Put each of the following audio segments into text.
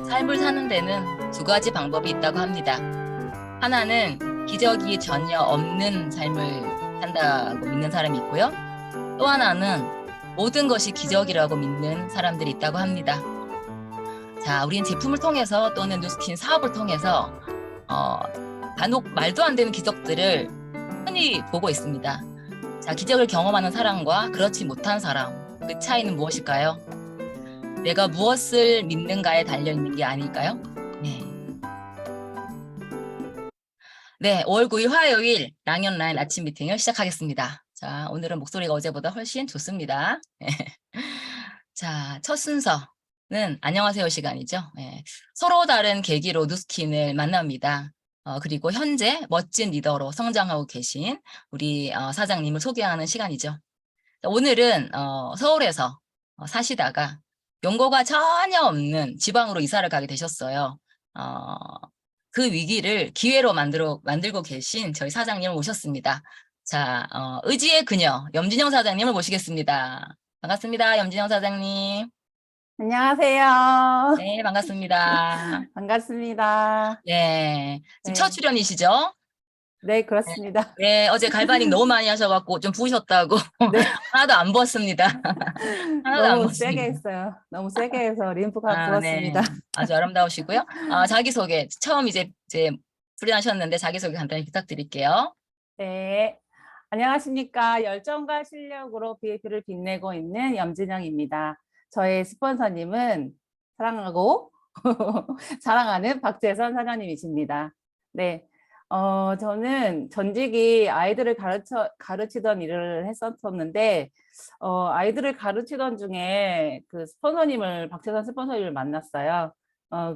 삶을 사는 데는 두 가지 방법이 있다고 합니다. 하나는 기적이 전혀 없는 삶을 산다고 믿는 사람이 있고요. 또 하나는 모든 것이 기적이라고 믿는 사람들이 있다고 합니다. 자, 우리는 제품을 통해서 또는 누스킨 사업을 통해서 간혹 말도 안 되는 기적들을 흔히 보고 있습니다. 자, 기적을 경험하는 사람과 그렇지 못한 사람, 그 차이는 무엇일까요? 내가 무엇을 믿는가에 달려있는 게 아닐까요? 네. 네, 5월 9일 화요일 랑연라인 아침 미팅을 시작하겠습니다. 자, 오늘은 목소리가 어제보다 훨씬 좋습니다. 네. 자, 첫 순서는 안녕하세요 시간이죠. 네. 서로 다른 계기로 누스킨을 만납니다. 그리고 현재 멋진 리더로 성장하고 계신 우리 사장님을 소개하는 시간이죠. 자, 오늘은 서울에서 사시다가 연고가 전혀 없는 지방으로 이사를 가게 되셨어요. 그 위기를 기회로 만들고 계신 저희 사장님을 모셨습니다. 자, 의지의 그녀 염진영 사장님을 모시겠습니다. 반갑습니다, 염진영 사장님. 안녕하세요. 네, 반갑습니다. 반갑습니다. 네, 지금 첫 네, 출연이시죠? 네, 네, 그렇습니다. 네, 어제 갈바닉 너무 많이 하셔갖고 좀 부으셨다고 네, 하나도 안 부었습니다. 하나도 안 너무 세게 부었습니다. 했어요. 너무 세게 해서 림프가 아, 부었습니다. 네. 아주 아름다우시고요. 자기소개. 처음 이제 출연하셨는데 자기소개 간단히 부탁드릴게요. 네, 안녕하십니까. 열정과 실력으로 BAP를 빛내고 있는 염진영입니다. 저의 스폰서님은 사랑하고 사랑하는 박재선 사장님이십니다. 네, 저는 전직이 아이들을 가르치던 일을 했었었는데, 아이들을 가르치던 중에 그 스폰서님을, 박재선 스폰서님을 만났어요.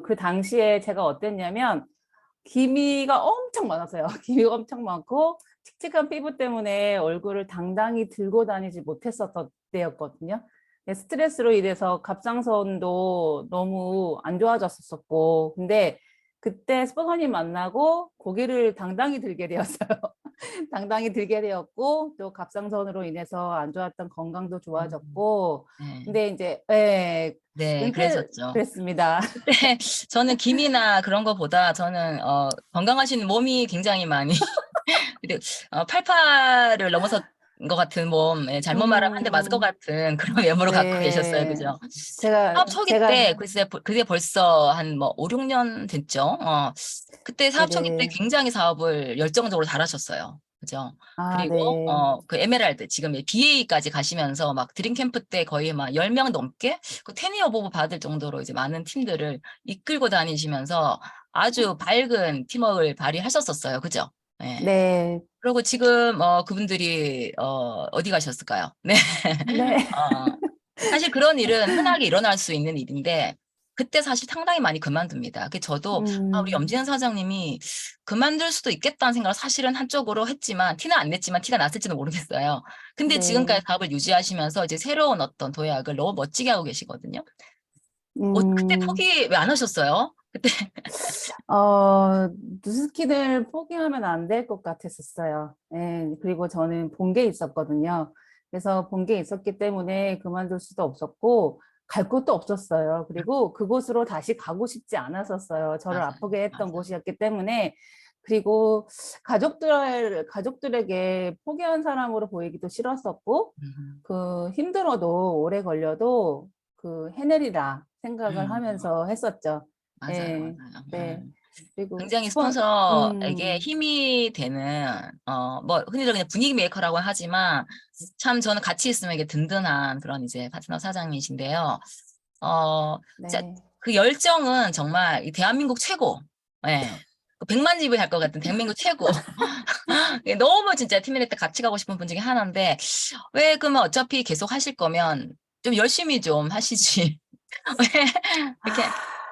그 당시에 제가 어땠냐면, 기미가 엄청 많았어요. 기미가 엄청 많고, 칙칙한 피부 때문에 얼굴을 당당히 들고 다니지 못했었던 때였거든요. 스트레스로 인해서 갑상선도 너무 안 좋아졌었고, 근데 그때 스폰서님 만나고 고개를 당당히 들게 되었어요. 당당히 들게 되었고, 또 갑상선으로 인해서 안 좋았던 건강도 좋아졌고, 네. 근데 이제 네, 은퇴 그러셨죠. 그랬습니다. 그때 저는 김이나 그런 거보다 저는 건강하신 몸이 굉장히 많이 그리고 88을 넘어서 것 같은 몸, 잘못 말하면 한 대 맞을 것 음, 같은 그런 외모를 갖고 계셨어요. 네. 그죠? 제가 사업 초기 제가 때, 글쎄, 그게 벌써 한 뭐 5, 6년 됐죠. 그때 사업 초기 때 네네. 굉장히 사업을 열정적으로 잘하셨어요. 그죠? 아, 그리고, 네. 그 에메랄드, 지금 BA까지 가시면서 막 드림캠프 때 거의 막 10명 넘게 그 테니어 보고 받을 정도로 이제 많은 팀들을 이끌고 다니시면서 아주 밝은 팀워크를 발휘하셨었어요. 그죠? 네. 네. 그리고 지금, 그분들이, 어디 가셨을까요? 네. 네. 어, 사실 그런 일은 흔하게 일어날 수 있는 일인데, 그때 사실 상당히 많이 그만둡니다. 저도, 우리 음, 염진현 사장님이 그만둘 수도 있겠다는 생각을 사실은 한쪽으로 했지만, 티는 안 냈지만 티가 났을지는 모르겠어요. 근데 지금까지 네. 사업을 유지하시면서 이제 새로운 어떤 도약을 너무 멋지게 하고 계시거든요. 그때 음, 포기 왜 안 하셨어요? 그때, 어, 뉴스킨을 포기하면 안 될 것 같았었어요. 예, 그리고 저는 본 게 있었거든요. 그래서 본 게 있었기 때문에 그만둘 수도 없었고, 갈 곳도 없었어요. 그리고 그곳으로 다시 가고 싶지 않았었어요. 저를 맞아요. 아프게 했던 맞아요. 곳이었기 때문에. 그리고 가족들에게 포기한 사람으로 보이기도 싫었었고, 음, 그 힘들어도 오래 걸려도 그 해내리라 생각을 음, 하면서 했었죠. 맞아요. 예, 맞아요. 네. 그리고 굉장히 스폰서에게 음, 힘이 되는, 뭐, 흔히들 그냥 분위기 메이커라고 하지만, 참 저는 같이 있으면 이게 든든한 그런 이제 파트너 사장님이신데요. 진짜 네. 그 열정은 정말 이 대한민국 최고. 예. 그 100만 집을 할 것 같은 대한민국 최고. 이게 너무 진짜 팀미래때 같이 가고 싶은 분 중에 하나인데, 왜 그러면 어차피 계속 하실 거면 좀 열심히 좀 하시지. 왜 이렇게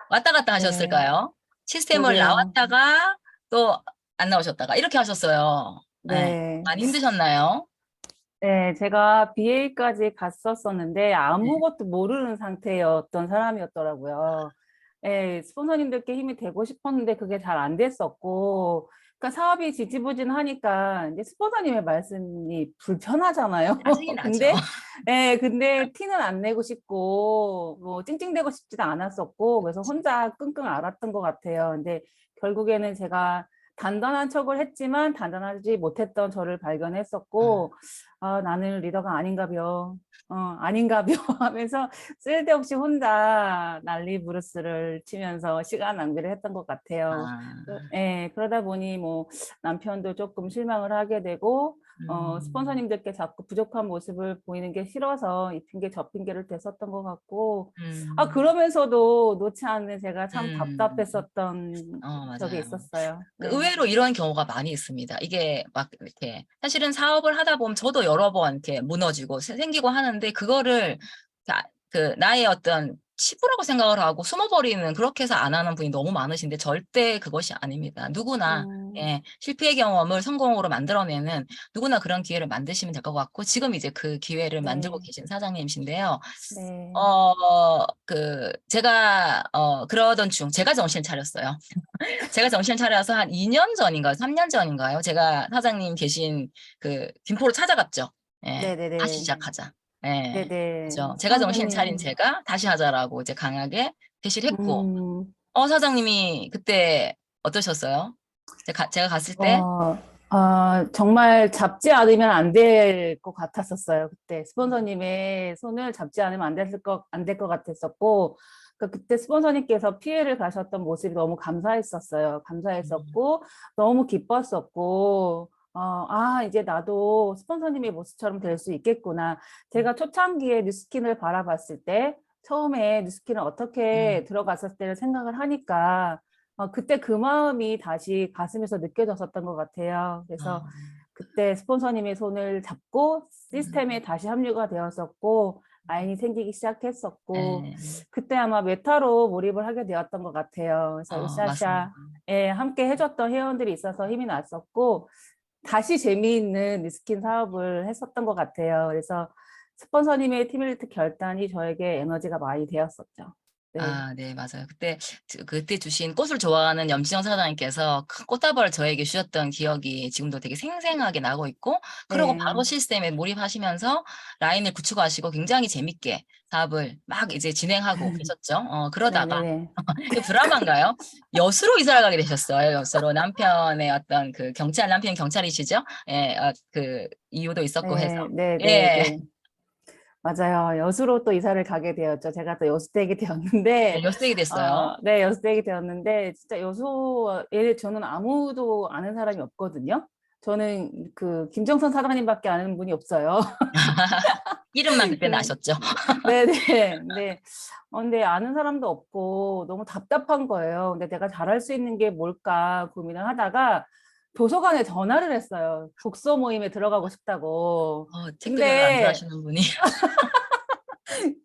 왔다 갔다 네, 하셨을까요? 시스템을 그러게요. 나왔다가 또 안 나오셨다가 이렇게 하셨어요. 네. 네. 많이 힘드셨나요? 네, 제가 BA까지 갔었었는데 네. 아무것도 모르는 상태였던 사람이었더라고요. 예, 스폰서님들께 힘이 되고 싶었는데 그게 잘 안 됐었고, 그러니까 사업이 지지부진하니까 이제 스폰서님의 말씀이 불편하잖아요. 짜증이 나죠. 근데 근데 티는 안 내고 싶고 뭐 찡찡대고 싶지도 않았었고 그래서 혼자 끙끙 앓았던 것 같아요. 근데 결국에는 제가 단단한 척을 했지만 단단하지 못했던 저를 발견했었고 아, 나는 리더가 아닌가벼. 아닌가벼 하면서 쓸데없이 혼자 난리 부르스를 치면서 시간 낭비를 했던 것 같아요. 아, 그러다 보니 뭐 남편도 조금 실망을 하게 되고 음, 스폰서님들께 자꾸 부족한 모습을 보이는 게 싫어서 이 핑계 저 핑계를 댔었던 것 같고 음, 그러면서도 놓지 않는 제가 참 음, 답답했었던 적이 맞아요. 있었어요. 그 네. 의외로 이런 경우가 많이 있습니다. 이게 막 이렇게 사실은 사업을 하다 보면 저도 여러 번 이렇게 무너지고 생기고 하는데 그거를 그 나의 어떤 치부라고 생각을 하고 숨어버리는 그렇게 해서 안 하는 분이 너무 많으신데 절대 그것이 아닙니다. 누구나 음, 예, 실패의 경험을 성공으로 만들어내는 누구나 그런 기회를 만드시면 될 것 같고 지금 이제 그 기회를 만들고 네, 계신 사장님이신데요. 네. 제가 그러던 중 제가 정신을 차렸어요. 제가 정신을 차려서 한 2년 전인가요? 3년 전인가요? 제가 사장님 계신 그 김포로 찾아갔죠. 예, 다시 네네네. 시작하자. 예, 네네. 그죠. 제가 정신을 차린 스폰서님. 제가 다시 하자라고 이제 강하게 제시를 했고, 음, 사장님이 그때 어떠셨어요? 제가 갔을 때? 어, 정말 잡지 않으면 안 될 것 같았었어요. 그때 스폰서님의 손을 잡지 않으면 안 될 것 같았었고, 그때 스폰서님께서 피해를 가셨던 모습이 너무 감사했었어요. 음, 감사했었고, 너무 기뻤었고, 이제 나도 스폰서님의 모습처럼 될 수 있겠구나. 제가 초창기에 뉴스킨을 바라봤을 때, 처음에 뉴스킨을 어떻게 음, 들어갔을 때를 생각을 하니까, 그때 그 마음이 다시 가슴에서 느껴졌었던 것 같아요. 그래서 어, 그때 스폰서님의 손을 잡고 음, 시스템에 다시 합류가 되었었고, 라인이 생기기 시작했었고, 예, 그때 아마 메타로 몰입을 하게 되었던 것 같아요. 그래서 맞습니다. 으쌰으쌰에 함께 해줬던 회원들이 있어서 힘이 났었고, 다시 재미있는 리스킨 사업을 했었던 것 같아요. 그래서 스폰서님의 팀빌트 결단이 저에게 에너지가 많이 되었었죠. 네. 네, 맞아요. 그때 주신 꽃을 좋아하는 염지영 사장님께서 큰 꽃다발을 저에게 주셨던 기억이 지금도 되게 생생하게 나고 있고, 그러고 바로 네. 시스템에 몰입하시면서 라인을 구축하시고 굉장히 재밌게 사업을 막 이제 진행하고 계셨죠. 그러다가, 네네네. 그 드라마인가요? 여수로 이사를 가게 되셨어요. 여수로 남편의 어떤 남편이 경찰이시죠? 예, 그 이유도 있었고 해서. 네, 네, 네, 예, 네. 맞아요. 여수로 또 이사를 가게 되었죠. 제가 또 여수댁이 네, 되었는데, 여수되게 됐어요. 네, 여수댁이 되었는데, 진짜 저는 아무도 아는 사람이 없거든요. 저는 그 김정선 사장님밖에 아는 분이 없어요. 이름만 그때 나셨죠. 네네. 근데 아는 사람도 없고 너무 답답한 거예요. 근데 내가 잘할 수 있는 게 뭘까 고민을 하다가 도서관에 전화를 했어요. 독서 모임에 들어가고 싶다고. 책도 별로 안 근데 좋아하시는 분이.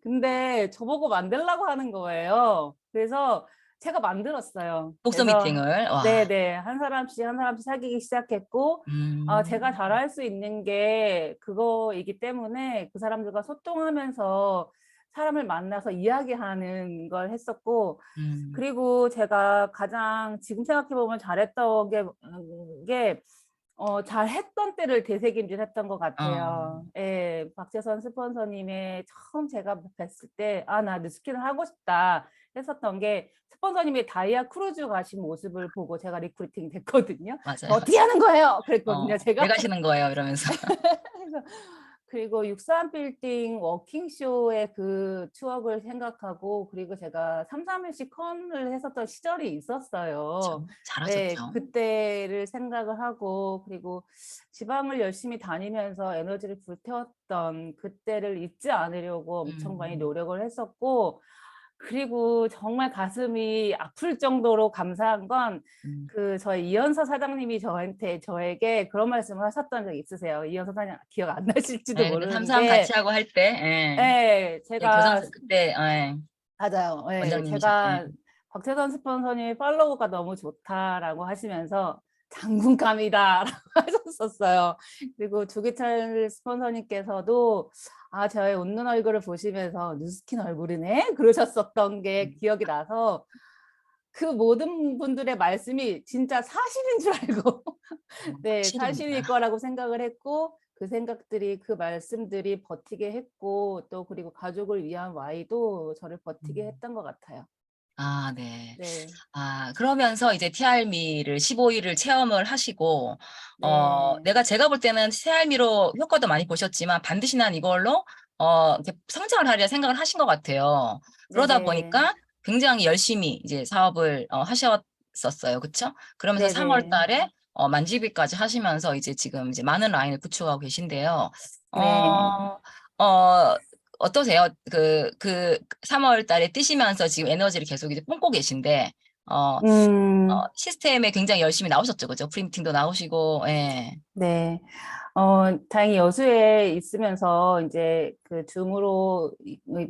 근데 저보고 만들라고 하는 거예요. 그래서 제가 만들었어요. 독서 그래서 미팅을, 와, 네네 한 사람씩 사귀기 시작했고 제가 음, 잘할 수 있는 게 그거이기 때문에 그 사람들과 소통하면서 사람을 만나서 이야기하는 걸 했었고 음, 그리고 제가 가장 지금 생각해보면 잘했던 게 잘했던 때를 되새김질했던 것 어, 같아요. 예, 박재선 스폰서님의 처음 제가 뵀을 때, 나 뉴스킨을 하고 싶다 했었던 게 스폰서님의 다이아 크루즈 가신 모습을 보고 제가 리크루팅 됐거든요. 맞아요, 어떻게 맞아요. 하는 거예요? 그랬거든요, 왜 제가. 가시는 거예요? 이러면서. 그래서 그리고 63 빌딩 워킹쇼의 그 추억을 생각하고 그리고 제가 3-3일씩 컨을 했었던 시절이 그쵸. 있었어요. 네, 잘하셨죠. 그때를 생각을 하고 그리고 지방을 열심히 다니면서 에너지를 불태웠던 그때를 잊지 않으려고 엄청 많이 음, 노력을 했었고 그리고 정말 가슴이 아플 정도로 감사한 건 음. 저희 이현서 사장님이 저에게 그런 말씀을 하셨던 적이 있으세요. 이현서 사장님 기억 안 나실지도 네, 그때 삼삼 같이 모르는데, 하고 할 때, 예, 예, 예, 그때, 예, 맞아요. 예, 원장님이셨대. 제가 박태선 스폰서님의 팔로우가 너무 좋다라고 하시면서 장군감이다라고 하셨었어요. 그리고 조기철 스폰서님께서도 저의 웃는 얼굴을 보시면서 뉴스킨 얼굴이네? 그러셨었던 게 기억이 나서 그 모든 분들의 말씀이 진짜 사실인 줄 알고 네, 확실입니다. 사실일 거라고 생각을 했고 그 생각들이 그 말씀들이 버티게 했고 또 그리고 가족을 위한 Y도 저를 버티게 음. 했던 것 같아요. 아 네. 네. 아 그러면서 이제 티알미를 15 일을 체험을 하시고 네. 제가 볼 때는 티알미로 효과도 많이 보셨지만 반드시 난 이걸로 이렇게 성장을 하리라 생각을 하신 것 같아요. 그러다 네네. 보니까 굉장히 열심히 이제 사업을 하셨었어요. 그쵸? 그러면서 3월 네네. 달에 만주비까지 하시면서 이제 지금 이제 많은 라인을 구축하고 계신데요. 네. 어 어 어떠세요? 3월 달에 뛰시면서 지금 에너지를 계속 이제 뿜고 계신데 어 음. 시스템에 굉장히 열심히 나오셨죠. 그죠? 프리미팅도 나오시고 예. 네. 다행히 여수에 있으면서 이제 그 줌으로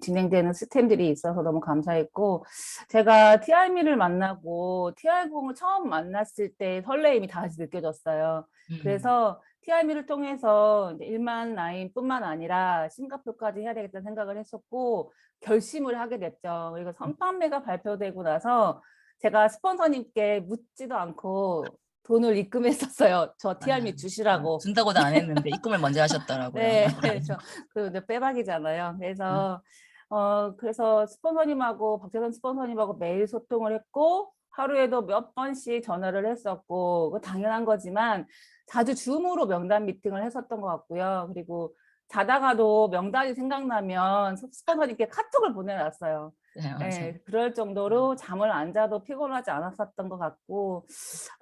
진행되는 스템들이 있어서 너무 감사했고, 제가 TRM를 만나고 TR공을 처음 만났을 때 설레임이 다시 느껴졌어요. 음. 그래서 TRM를 통해서 이제 1만 라인뿐만 아니라 싱가포르까지 해야 되겠다는 생각을 했었고, 결심을 하게 됐죠. 그리고 선판매가 발표되고 나서 제가 스폰서님께 묻지도 않고 돈을 입금했었어요. 저 아 TRM 주시라고. 준다고도 안 했는데 입금을 먼저 하셨더라고요. 네. 그 근데 빼박이잖아요. 그래서 스폰서님하고 박재선 스폰서님하고 매일 소통을 했고 하루에도 몇 번씩 전화를 했었고 그 당연한 거지만 자주 줌으로 명단 미팅을 했었던 것 같고요. 그리고 자다가도 명단이 생각나면 스폰서님께 카톡을 보내놨어요. 네 맞아요. 예, 그럴 정도로 잠을 안 자도 피곤하지 않았었던 것 같고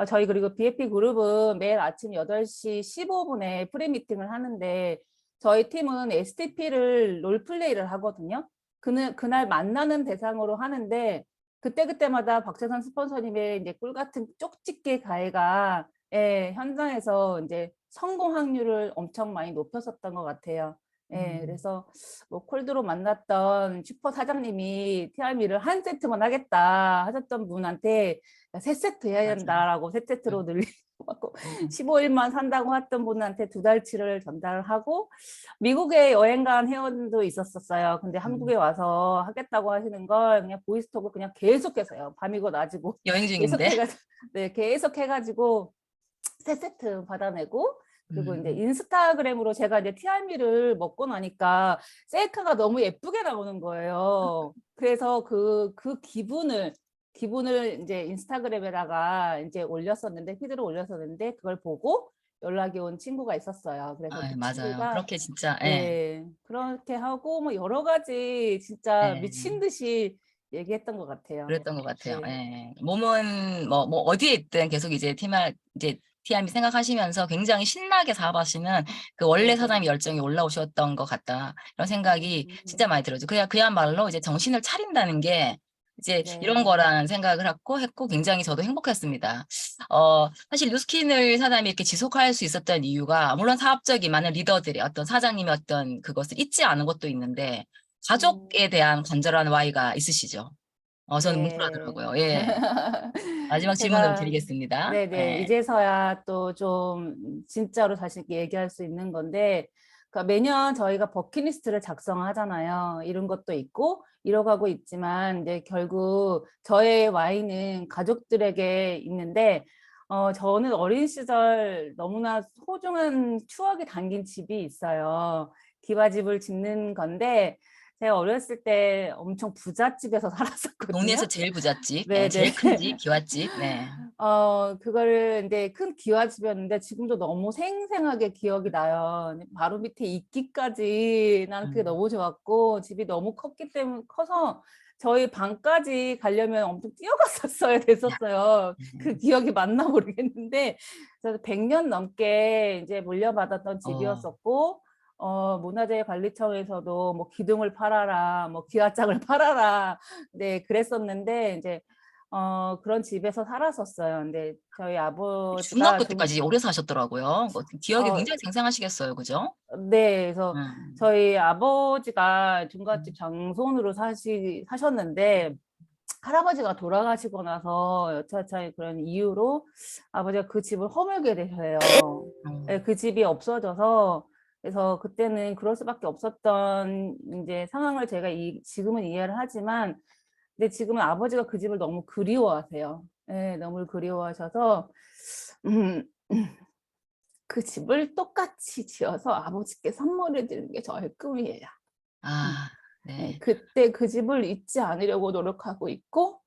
저희 그리고 BFP 그룹은 매일 아침 8시 15분에 프리미팅을 하는데 저희 팀은 STP를 롤플레이를 하거든요. 그날 만나는 대상으로 하는데 그때그때마다 박재선 스폰서님의 이제 꿀 같은 쪽집게 가해가 예, 현장에서 이제 성공 확률을 엄청 많이 높였었던 것 같아요. 예, 음. 그래서 뭐 콜드로 만났던 슈퍼 사장님이 TRM를 한 세트만 하겠다 하셨던 분한테 세 세트 해야 맞아요. 된다라고 세 세트로 음. 늘리고 음. 15일만 산다고 했던 분한테 2달치를 전달하고 미국에 여행 간 회원도 있었어요. 근데 음. 한국에 와서 하겠다고 하시는 걸 그냥 보이스톡을 그냥 계속해서요. 밤이고 낮이고 여행 중인데. 계속해가지고 네, 계속해가지고 세 세트 받아내고 그리고 이제 음. 인스타그램으로 제가 이제 TRM를 먹고 나니까 셀카가 너무 예쁘게 나오는 거예요. 그래서 그 기분을 이제 인스타그램에다가 이제 올렸었는데 피드로 올렸었는데 그걸 보고 연락이 온 친구가 있었어요. 그래서 아 그 맞아요. 친구가 그렇게 진짜 예. 네, 그렇게 하고 뭐 여러 가지 진짜 예. 미친 듯이 얘기했던 것 같아요. 그랬던 것 같아요. 네, 예. 몸은 뭐 어디에 있든 계속 이제 TRM 생각하시면서 굉장히 신나게 사업하시는 그 원래 네, 네. 사장님의 열정이 올라오셨던 것 같다. 이런 생각이 진짜 음, 많이 들어요. 그야말로 이제 정신을 차린다는 게 이제 이런 네. 거라는 생각을 했고 굉장히 저도 행복했습니다. 사실 뉴스킨을 사장님이 이렇게 지속할 수 있었던 이유가 물론 사업적인 많은 리더들의 어떤 사장님의 어떤 그것을 잊지 않은 것도 있는데 음, 가족에 대한 간절한 Y가 있으시죠. 저는 네. 뭉클하더라고요. 예. 마지막 질문으로 제가 드리겠습니다. 네네 예. 이제서야 또 좀 진짜로 자신 있게 얘기할 수 있는 건데 그러니까 매년 저희가 버킷리스트를 작성하잖아요. 이런 것도 있고 이뤄가고 있지만 이제 결국 저의 와인은 가족들에게 있는데 저는 어린 시절 너무나 소중한 추억이 담긴 집이 있어요. 기와집을 짓는 건데 제가 어렸을 때 엄청 부잣집에서 동네에서 살았었거든요. 제일 부잣집, 예, 네네. 제일 큰 집, 기와집. 네. 그거를 이제 큰 기와집이었는데 지금도 너무 생생하게 기억이 나요. 바로 밑에 이끼까지 나는 그게 음. 너무 좋았고 집이 너무 컸기 때문에 커서 저희 방까지 가려면 엄청 뛰어갔었어야 야. 됐었어요. 그 음. 기억이 맞나 모르겠는데 그래서 100년 넘게 이제 물려받았던 어. 집이었었고 문화재관리청에서도 뭐 기둥을 팔아라, 뭐 기와장을 팔아라, 네 그랬었는데 이제 그런 집에서 살았었어요. 근데 저희 아버지가 중학교 때까지 오래 사셨더라고요. 기억이 어, 굉장히 생생하시겠어요. 그죠? 네, 그래서 음. 저희 아버지가 중갓집 음. 장손으로 사셨는데 할아버지가 돌아가시고 나서 여차저차 그런 이유로 아버지가 그 집을 허물게 되셔요. 네, 어. 그 집이 없어져서 그래서 그때는 그럴 수밖에 없었던 이제 상황을 제가 지금은 이해를 하지만 근데 지금은 아버지가 그 집을 너무 그리워하세요. 예, 너무 그리워하셔서 음, 그 집을 똑같이 지어서 아버지께 선물해 드리는 게 저의 꿈이에요. 음. 아, 예, 네. 그때 그 집을 잊지 않으려고 노력하고 있고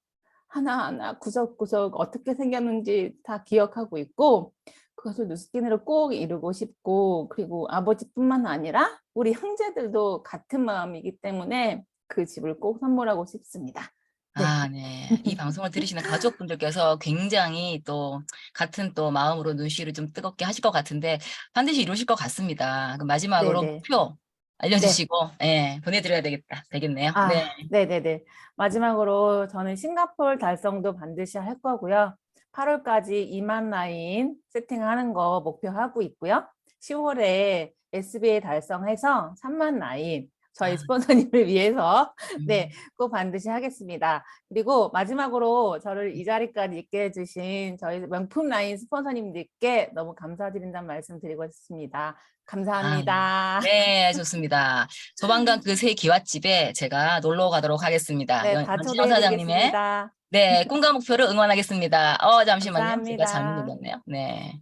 하나하나 구석구석 어떻게 생겼는지 다 기억하고 있고 그것을 누스킨으로 꼭 이루고 싶고 그리고 아버지뿐만 아니라 우리 형제들도 같은 마음이기 때문에 그 집을 꼭 선물하고 싶습니다. 네. 아, 네. 이 방송을 들으시는 가족분들께서 굉장히 또 같은 또 마음으로 눈시울을 좀 뜨겁게 하실 것 같은데 반드시 이루실 것 같습니다. 그럼 마지막으로 네네. 목표 네. 알려주시고, 예, 보내드려야 되겠네요. 네. 네네네. 마지막으로 저는 싱가포르 달성도 반드시 할 거고요. 8월까지 2만 라인 세팅하는 거 목표하고 있고요. 10월에 SBA 달성해서 3만 라인 저희 아, 스폰서님을 위해서 네, 음. 꼭 반드시 하겠습니다. 그리고 마지막으로 저를 이 자리까지 있게 해주신 저희 명품 라인 스폰서님들께 너무 감사드린다는 말씀 드리고 싶습니다. 아, 감사합니다. 네, 좋습니다. 조만간 그 새 기와집에 제가 놀러 가도록 하겠습니다. 네, 다 연진영 사장님의 초대해드리겠습니다. 네, 꿈과 목표를 응원하겠습니다. 잠시만요. 제가 잘못 감사합니다. 눌렀네요. 네.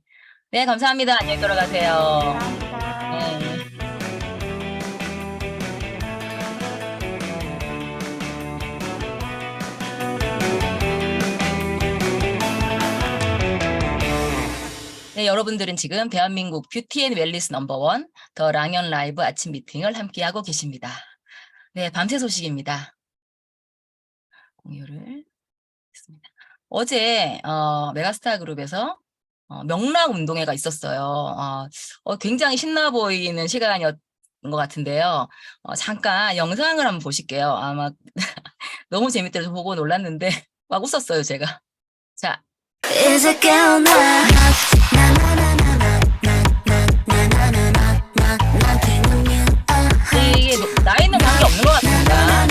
네, 감사합니다. 안녕히 네, 돌아가세요. 감사합니다. 네. 네, 여러분들은 지금 대한민국 뷰티 앤 웰니스 넘버원 더 랑연 라이브 아침 미팅을 함께하고 계십니다. 네, 밤새 소식입니다. 공유를 했습니다. 어제 메가스타 그룹에서 명랑 운동회가 있었어요. 굉장히 신나 보이는 시간이었던 것 같은데요. 잠깐 영상을 한번 보실게요. 아마 너무 재밌대서 보고 놀랐는데 막 웃었어요, 제가. 자. Is it girl now? 이게 나이는 관계없는 것 같습니다.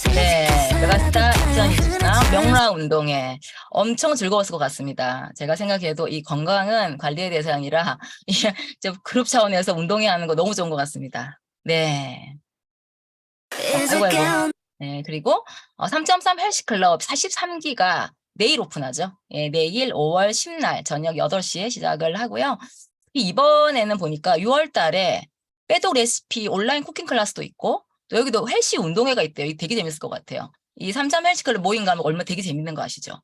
네. 네, 메가스타 2023 명랑 운동회 엄청 즐거웠을 것 같습니다. 제가 생각해도 이 건강은 관리의 대상이라 이제 그룹 차원에서 운동회 하는 거 너무 좋은 것 같습니다. 네. 아이고. 네, 그리고 3.3 헬스클럽 43기가 내일 오픈하죠. 예, 내일 5월 10날 저녁 8시에 시작을 하고요. 이번에는 보니까 6월 달에 빼독 레시피 온라인 쿠킹 클래스도 있고 또 여기도 헬시 운동회가 있대요. 이게 되게 재밌을 것 같아요. 이 3.3 헬스클럽 모임 가면 얼마 되게 재밌는 거 아시죠?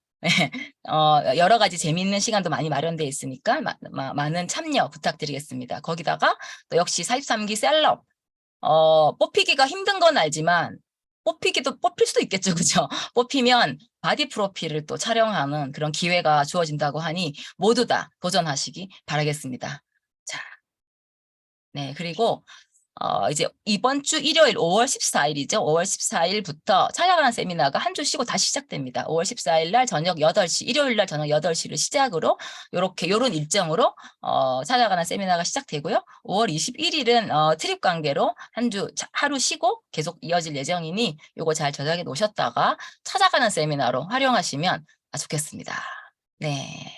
여러 가지 재밌는 시간도 많이 마련되어 있으니까 많은 참여 부탁드리겠습니다. 거기다가 또 역시 43기 셀럽 뽑히기가 힘든 건 알지만 뽑힐 수도 있겠죠. 그죠? 뽑히면 바디 프로필을 또 촬영하는 그런 기회가 주어진다고 하니 모두 다 도전하시기 바라겠습니다. 자, 네, 그리고 이제 이번 주 일요일 5월 14일이죠. 5월 14일부터 찾아가는 세미나가 한 주 쉬고 다시 시작됩니다. 5월 14일 날 저녁 8시, 일요일 날 저녁 8시를 시작으로 요런 일정으로 찾아가는 세미나가 시작되고요. 5월 21일은 트립 관계로 하루 쉬고 계속 이어질 예정이니 요거 잘 저장해 놓으셨다가 찾아가는 세미나로 활용하시면 좋겠습니다. 네.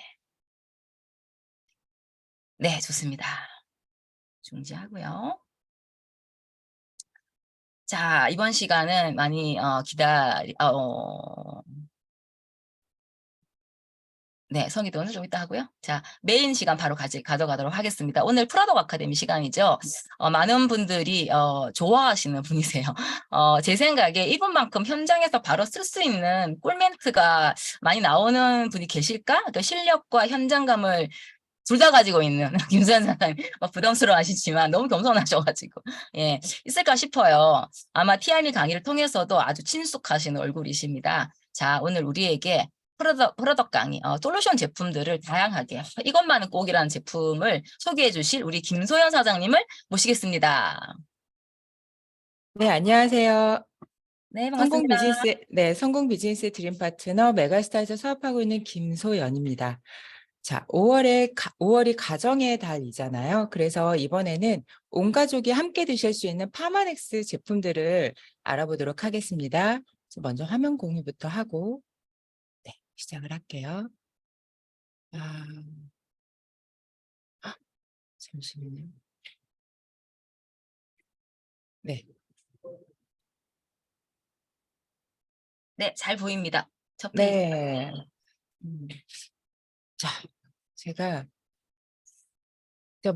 네, 좋습니다. 중지하고요. 자, 이번 시간은 많이 네, 성의도는 좀 이따 하고요. 자, 메인 시간 바로 가져가도록 하겠습니다. 오늘 프라덕 아카데미 시간이죠. 많은 분들이 좋아하시는 분이세요. 제 생각에 이분만큼 현장에서 바로 쓸 수 있는 꿀멘트가 많이 나오는 분이 계실까? 그 실력과 현장감을 둘 다 가지고 있는 김수현 사장님 부담스러워 하시지만 너무 겸손하셔가지고 예 있을까 싶어요. 아마 TRM 강의를 통해서도 아주 친숙하신 얼굴이십니다. 자, 오늘 우리에게 프로덕 강의, 솔루션 제품들을 다양하게 이것만은 꼭이라는 제품을 소개해 주실 우리 김소연 사장님을 모시겠습니다. 네, 안녕하세요. 네, 반갑습니다. 성공 비즈니스 드림 파트너 메가스타에서 사업하고 있는 김소연입니다. 자, 5월이 가정의 달이잖아요. 그래서 이번에는 온 가족이 함께 드실 수 있는 파마넥스 제품들을 알아보도록 하겠습니다. 먼저 화면 공유부터 하고 네, 시작을 할게요. 아, 잠시만요. 네, 네, 잘 보입니다. 첫 페이지. 네. 음, 자, 제가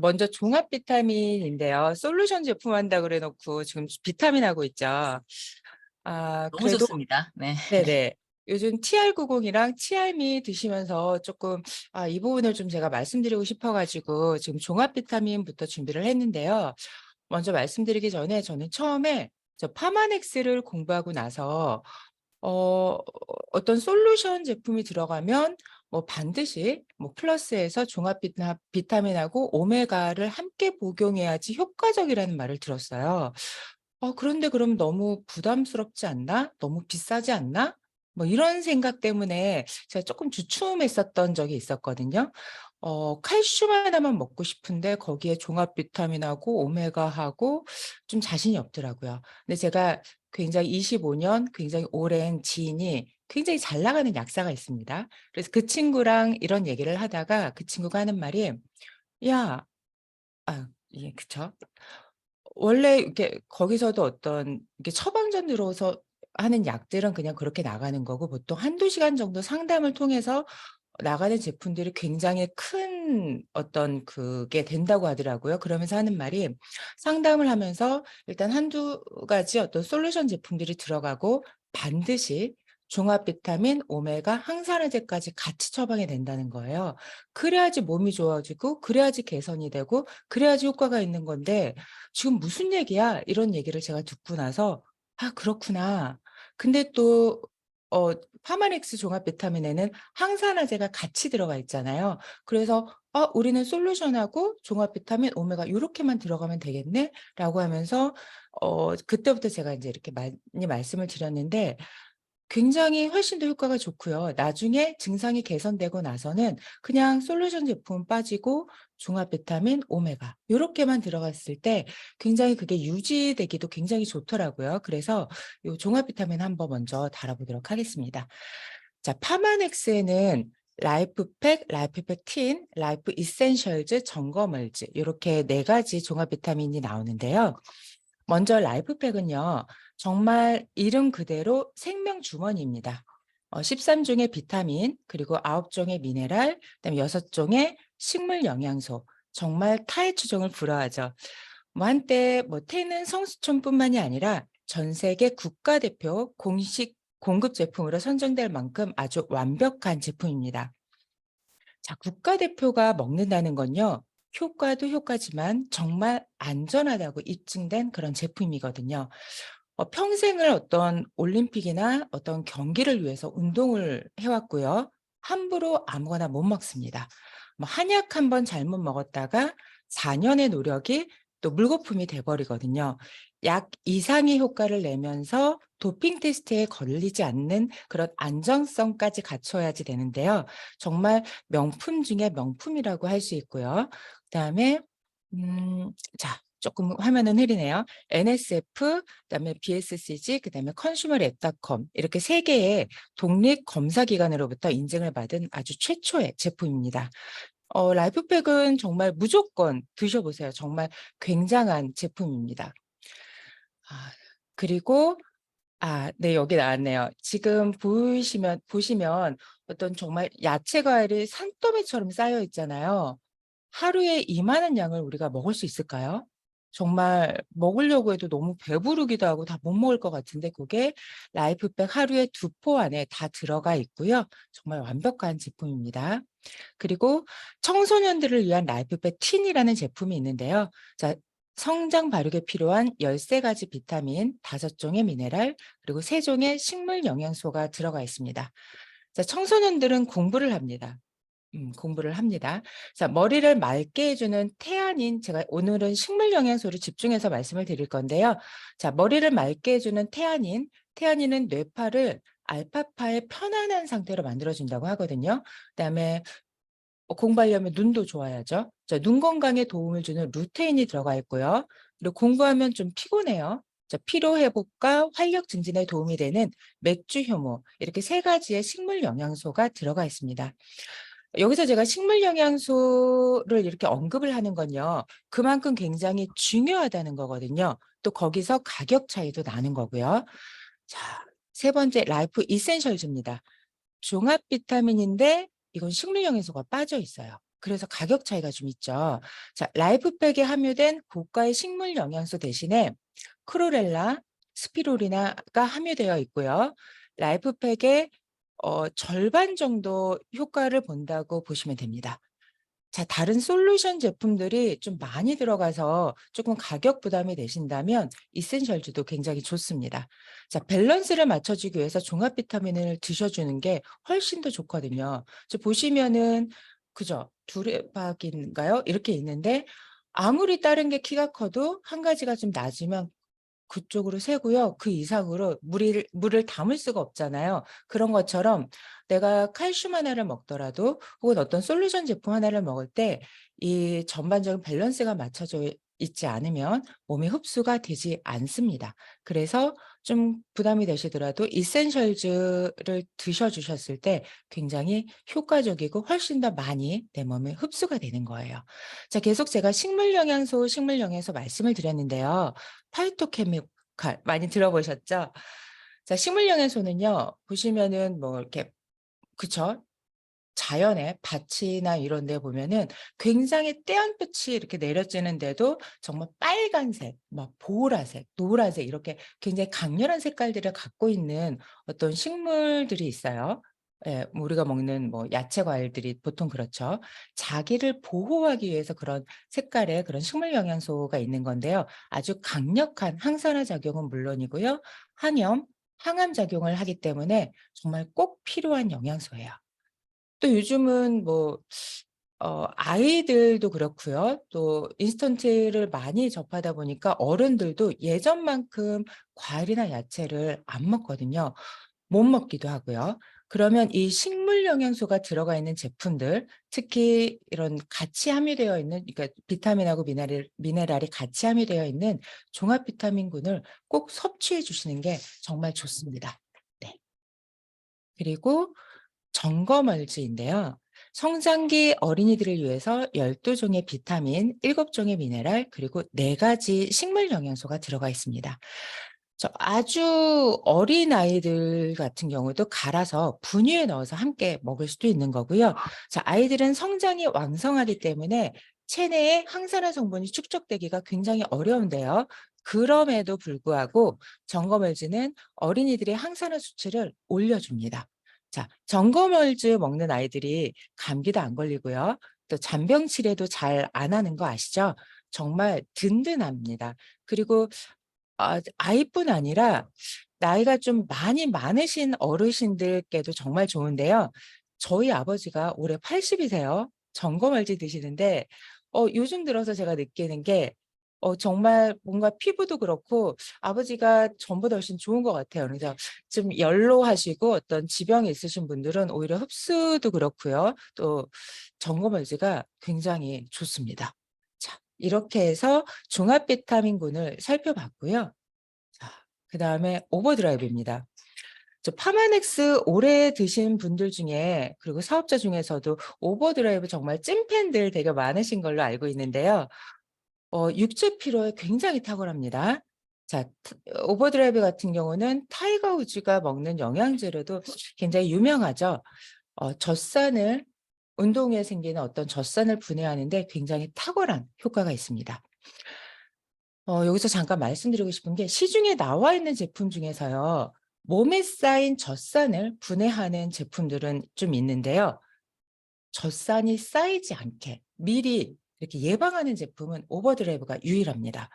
먼저 종합 비타민인데요. 솔루션 제품 한다 그래 놓고 지금 비타민 하고 있죠. 너무 그래도 좋습니다. 네. 네네. 요즘 TR90이랑 TR미 드시면서 조금 이 부분을 좀 제가 말씀드리고 싶어가지고 지금 종합 비타민부터 준비를 했는데요. 먼저 말씀드리기 전에 저는 처음에 저 파마넥스를 공부하고 나서 어떤 솔루션 제품이 들어가면 뭐 반드시 뭐 플러스에서 종합 비타민하고 오메가를 함께 복용해야지 효과적이라는 말을 들었어요. 그런데 그럼 너무 부담스럽지 않나? 너무 비싸지 않나? 뭐 이런 생각 때문에 제가 조금 주춤했었던 적이 있었거든요. 칼슘 하나만 먹고 싶은데 거기에 종합 비타민하고 오메가하고 좀 자신이 없더라고요. 근데 제가 굉장히 25년 굉장히 오랜 지인이 굉장히 잘 나가는 약사가 있습니다. 그래서 그 친구랑 이런 얘기를 하다가 그 친구가 하는 말이 야, 예, 그쵸. 원래 이렇게 거기서도 어떤 이렇게 처방전 들어서 하는 약들은 그냥 그렇게 나가는 거고 보통 한두 시간 정도 상담을 통해서 나가는 제품들이 굉장히 큰 어떤 그게 된다고 하더라고요. 그러면서 하는 말이 상담을 하면서 일단 한두 가지 어떤 솔루션 제품들이 들어가고 반드시 종합 비타민, 오메가, 항산화제까지 같이 처방이 된다는 거예요. 그래야지 몸이 좋아지고 그래야지 개선이 되고 그래야지 효과가 있는 건데 지금 무슨 얘기야? 이런 얘기를 제가 듣고 나서 그렇구나. 근데 또 파마닉스 종합 비타민에는 항산화제가 같이 들어가 있잖아요. 그래서 우리는 솔루션하고 종합 비타민, 오메가 요렇게만 들어가면 되겠네?라고 하면서 그때부터 제가 이제 이렇게 많이 말씀을 드렸는데 굉장히 훨씬 더 효과가 좋고요. 나중에 증상이 개선되고 나서는 그냥 솔루션 제품 빠지고 종합 비타민, 오메가 요렇게만 들어갔을 때 굉장히 그게 유지되기도 굉장히 좋더라고요. 그래서 요 종합 비타민 한번 먼저 다뤄보도록 하겠습니다. 자, 파마넥스에는 라이프팩, 라이프팩틴, 라이프 이센셜즈, 점검을즈 이렇게 4가지 종합 비타민이 나오는데요. 먼저 라이프팩은요. 정말 이름 그대로 생명 주머니입니다. 13종의 비타민, 그리고 9종의 미네랄, 그다음에 6종의 식물 영양소, 정말 타의 추종을 불허하죠. 뭐 한때 뭐 테는 성수촌뿐만이 아니라 전 세계 국가대표 공식 공급 제품으로 선정될 만큼 아주 완벽한 제품입니다. 자, 국가대표가 먹는다는 건요. 효과도 효과지만 정말 안전하다고 입증된 그런 제품이거든요. 평생을 어떤 올림픽이나 어떤 경기를 위해서 운동을 해왔고요. 함부로 아무거나 못 먹습니다. 뭐 한약 한 번 잘못 먹었다가 4년의 노력이 또 물거품이 돼버리거든요. 약 이상의 효과를 내면서 도핑 테스트에 걸리지 않는 그런 안정성까지 갖춰야지 되는데요. 정말 명품 중에 명품이라고 할 수 있고요. 그다음에 자, 조금 화면은 흐리네요. NSF, 그다음에 BSCG, 그다음에 컨슈머랩닷컴 이렇게 3개의 독립 검사 기관으로부터 인증을 받은 아주 최초의 제품입니다. 라이프팩은 정말 무조건 드셔보세요. 정말 굉장한 제품입니다. 그리고 네, 여기 나왔네요. 지금 보시면 어떤 정말 야채 과일이 산더미처럼 쌓여 있잖아요. 하루에 이만한 양을 우리가 먹을 수 있을까요? 정말 먹으려고 해도 너무 배부르기도 하고 다 못 먹을 것 같은데 그게 라이프백 하루에 2포 안에 다 들어가 있고요. 정말 완벽한 제품입니다. 그리고 청소년들을 위한 라이프백 틴이라는 제품이 있는데요. 자, 성장 발육에 필요한 13가지 비타민, 5종의 미네랄, 그리고 3종의 식물 영양소가 들어가 있습니다. 자, 청소년들은 공부를 합니다. 공부를 합니다. 자, 머리를 맑게 해주는 태아닌, 제가 오늘은 식물 영양소를 집중해서 말씀을 드릴 건데요. 자, 머리를 맑게 해주는 태아닌은 뇌파를 알파파의 편안한 상태로 만들어준다고 하거든요. 그다음에 공부하려면 눈도 좋아야죠. 자, 눈 건강에 도움을 주는 루테인이 들어가 있고요. 그리고 공부하면 좀 피곤해요. 자, 피로 회복과 활력 증진에 도움이 되는 맥주 효모, 이렇게 세 가지의 식물 영양소가 들어가 있습니다. 여기서 제가 식물 영양소를 이렇게 언급을 하는 건요, 그만큼 굉장히 중요하다는 거거든요. 또 거기서 가격 차이도 나는 거고요. 자, 세 번째, 라이프 이센셜즈입니다. 종합 비타민인데 이건 식물 영양소가 빠져 있어요. 그래서 가격 차이가 좀 있죠. 자, 라이프팩에 함유된 고가의 식물 영양소 대신에 크로렐라, 스피루리나가 함유되어 있고요. 라이프팩의 절반 정도 효과를 본다고 보시면 됩니다. 자, 다른 솔루션 제품들이 좀 많이 들어가서 조금 가격 부담이 되신다면 이센셜즈도 굉장히 좋습니다. 자, 밸런스를 맞춰주기 위해서 종합 비타민을 드셔주는 게 훨씬 더 좋거든요. 저 보시면은 그죠? 두레박인가요? 이렇게 있는데 아무리 다른 게 키가 커도 한 가지가 좀 낮으면 그쪽으로 세고요. 그 이상으로 물을 담을 수가 없잖아요. 그런 것처럼 내가 칼슘 하나를 먹더라도 혹은 어떤 솔루션 제품 하나를 먹을 때 이 전반적인 밸런스가 맞춰져 있지 않으면 몸에 흡수가 되지 않습니다. 그래서 좀 부담이 되시더라도 이센셜즈를 드셔주셨을 때 굉장히 효과적이고 훨씬 더 많이 내 몸에 흡수가 되는 거예요. 자, 계속 제가 식물 영양소 말씀을 드렸는데요. 파이토케미칼 많이 들어보셨죠? 자, 식물 영양소는요, 보시면은 뭐 이렇게, 그쵸? 자연의 밭이나 이런 데 보면은 굉장히 떼안볕이 이렇게 내려지는데도 정말 빨간색, 막 보라색, 노란색 이렇게 굉장히 강렬한 색깔들을 갖고 있는 어떤 식물들이 있어요. 예, 뭐 우리가 먹는 뭐 야채 과일들이 보통 그렇죠. 자기를 보호하기 위해서 그런 색깔의 그런 식물 영양소가 있는 건데요. 아주 강력한 항산화 작용은 물론이고요. 항암 작용을 하기 때문에 정말 꼭 필요한 영양소예요. 또 요즘은 뭐 아이들도 그렇고요. 또 인스턴트를 많이 접하다 보니까 어른들도 예전만큼 과일이나 야채를 안 먹거든요. 못 먹기도 하고요. 그러면 이 식물 영양소가 들어가 있는 제품들, 특히 이런 같이 함유되어 있는, 그러니까 비타민하고 미네랄이 같이 함유되어 있는 종합 비타민군을 꼭 섭취해 주시는 게 정말 좋습니다. 네. 그리고 점검얼즈인데요. 성장기 어린이들을 위해서 12종의 비타민, 7종의 미네랄, 그리고 4가지 식물 영양소가 들어가 있습니다. 아주 어린 아이들 같은 경우도 갈아서 분유에 넣어서 함께 먹을 수도 있는 거고요. 자, 아이들은 성장이 왕성하기 때문에 체내에 항산화 성분이 축적되기가 굉장히 어려운데요. 그럼에도 불구하고 점검얼즈는 어린이들의 항산화 수치를 올려줍니다. 자, 점검얼즈 먹는 아이들이 감기도 안 걸리고요. 또 잔병 치레도 잘 안 하는 거 아시죠? 정말 든든합니다. 그리고 아이뿐 아니라 나이가 좀 많이 많으신 어르신들께도 정말 좋은데요. 저희 아버지가 올해 80이세요. 점검얼지 드시는데 요즘 들어서 제가 느끼는 게 정말 뭔가 피부도 그렇고 아버지가 전보다 훨씬 좋은 것 같아요. 그래서 좀 연로하시고 어떤 지병이 있으신 분들은 오히려 흡수도 그렇고요. 또 점검얼지가 굉장히 좋습니다. 자, 이렇게 해서 종합 비타민군을 살펴봤고요. 자, 그다음에 오버드라이브입니다. 파마넥스 오래 드신 분들 중에 그리고 사업자 중에서도 오버드라이브 정말 찐팬들 되게 많으신 걸로 알고 있는데요. 육체 피로에 굉장히 탁월합니다. 자, 오버드라이브 같은 경우는 타이거 우즈가 먹는 영양제로도 굉장히 유명하죠. 젖산을 운동 후에 생기는 어떤 젖산을 분해하는데 굉장히 탁월한 효과가 있습니다. 여기서 잠깐 말씀드리고 싶은 게 시중에 나와 있는 제품 중에서요. 몸에 쌓인 젖산을 분해하는 제품들은 좀 있는데요. 젖산이 쌓이지 않게 미리 이렇게 예방하는 제품은 오버드라이브가 유일합니다.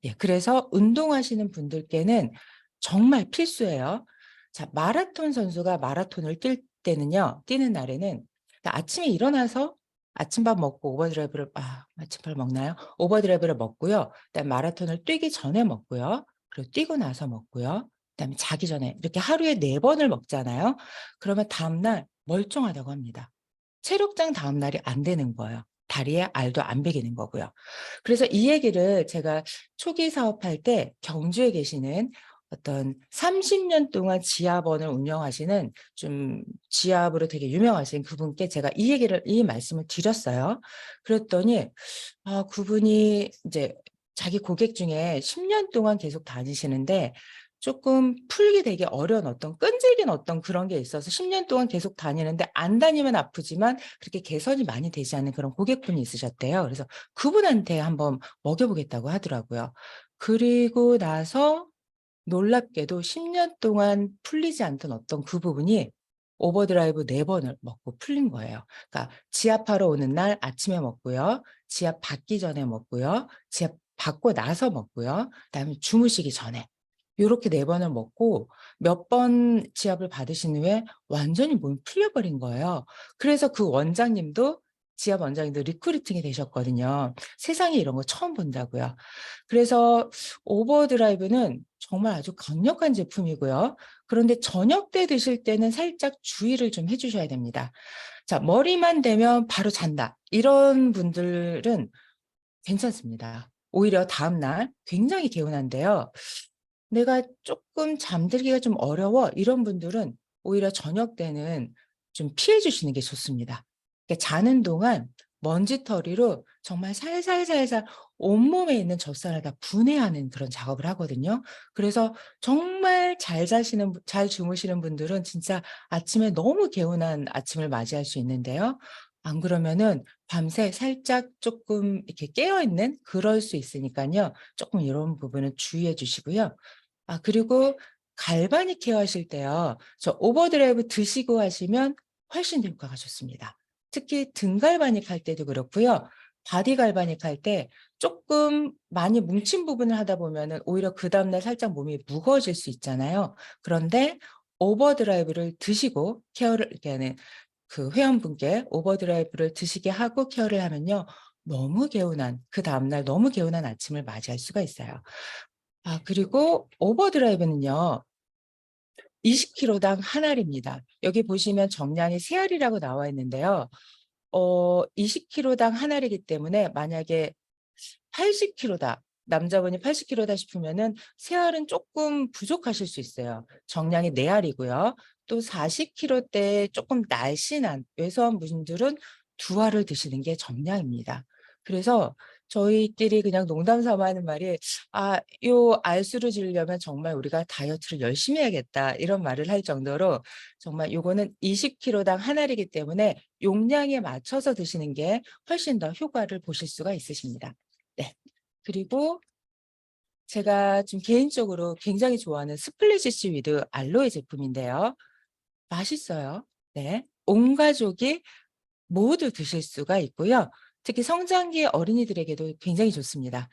예, 그래서 운동하시는 분들께는 정말 필수예요. 자, 마라톤 선수가 마라톤을 뛰는 날에는 아침에 일어나서 아침밥 먹고 오버드라이브를 아침밥 먹나요? 오버드라이브를 먹고요. 그다음에 마라톤을 뛰기 전에 먹고요. 그리고 뛰고 나서 먹고요. 그다음에 자기 전에 이렇게 하루에 4번을 먹잖아요. 그러면 다음날 멀쩡하다고 합니다. 체력장 다음 날이 안 되는 거예요. 다리에 알도 안 배기는 거고요. 그래서 이 얘기를 제가 초기 사업할 때 경주에 계시는 어떤 30년 동안 지압원을 운영하시는 좀 지압으로 되게 유명하신 그분께 제가 이 말씀을 드렸어요. 그랬더니 그분이 이제 자기 고객 중에 10년 동안 계속 다니시는데 조금 풀기 되게 어려운 어떤 끈질긴 어떤 그런 게 있어서 10년 동안 계속 다니는데 안 다니면 아프지만 그렇게 개선이 많이 되지 않는 그런 고객분이 있으셨대요. 그래서 그분한테 한번 먹여보겠다고 하더라고요. 그리고 나서 놀랍게도 10년 동안 풀리지 않던 어떤 그 부분이 오버드라이브 4번을 먹고 풀린 거예요. 그러니까 지압하러 오는 날 아침에 먹고요. 지압 받기 전에 먹고요. 지압 받고 나서 먹고요. 그다음에 주무시기 전에. 요렇게 4번을 먹고 몇 번 지압을 받으신 후에 완전히 몸이 풀려버린 거예요. 그래서 그 원장님도 지압 원장님도 리크루팅이 되셨거든요. 세상에 이런 거 처음 본다고요. 그래서 오버드라이브는 정말 아주 강력한 제품이고요. 그런데 저녁 때 드실 때는 살짝 주의를 좀 해주셔야 됩니다. 자, 머리만 대면 바로 잔다. 이런 분들은 괜찮습니다. 오히려 다음날 굉장히 개운한데요. 내가 조금 잠들기가 좀 어려워. 이런 분들은 오히려 저녁 때는 좀 피해 주시는 게 좋습니다. 그러니까 자는 동안 먼지털이로 정말 살살살살 온몸에 있는 젖살을 다 분해하는 그런 작업을 하거든요. 그래서 정말 잘 주무시는 분들은 진짜 아침에 너무 개운한 아침을 맞이할 수 있는데요. 안 그러면은 밤새 살짝 조금 이렇게 깨어있는 그럴 수 있으니까요. 조금 이런 부분은 주의해 주시고요. 그리고 갈바닉 케어 하실 때요. 저 오버드라이브 드시고 하시면 훨씬 더 효과가 좋습니다. 특히 등 갈바닉 할 때도 그렇고요. 바디 갈바닉 할 때 조금 많이 뭉친 부분을 하다 보면은 오히려 그 다음날 살짝 몸이 무거워질 수 있잖아요. 그런데 오버드라이브를 드시고 케어를 이렇게 하는 그 회원분께 오버드라이브를 드시게 하고 케어를 하면요. 그 다음날 너무 개운한 아침을 맞이할 수가 있어요. 그리고 오버드라이브는요. 20kg당 한 알입니다. 여기 보시면 정량이 3알이라고 나와 있는데요. 20kg당 한 알이기 때문에 만약에 80kg다. 남자분이 80kg다 싶으면은 3알은 조금 부족하실 수 있어요. 정량이 4알이고요. 또 40kg대 조금 날씬한 왜소한 분들은 2알을 드시는 게 정량입니다. 그래서 저희끼리 그냥 농담 삼아 하는 말이 요 알수를 지으려면 정말 우리가 다이어트를 열심히 해야겠다 이런 말을 할 정도로 정말 요거는 20kg당 한 알이기 때문에 용량에 맞춰서 드시는 게 훨씬 더 효과를 보실 수가 있으십니다. 네. 그리고 제가 좀 개인적으로 굉장히 좋아하는 스플래시 위드 알로에 제품인데요. 맛있어요. 네. 온 가족이 모두 드실 수가 있고요. 특히 성장기 어린이들에게도 굉장히 좋습니다.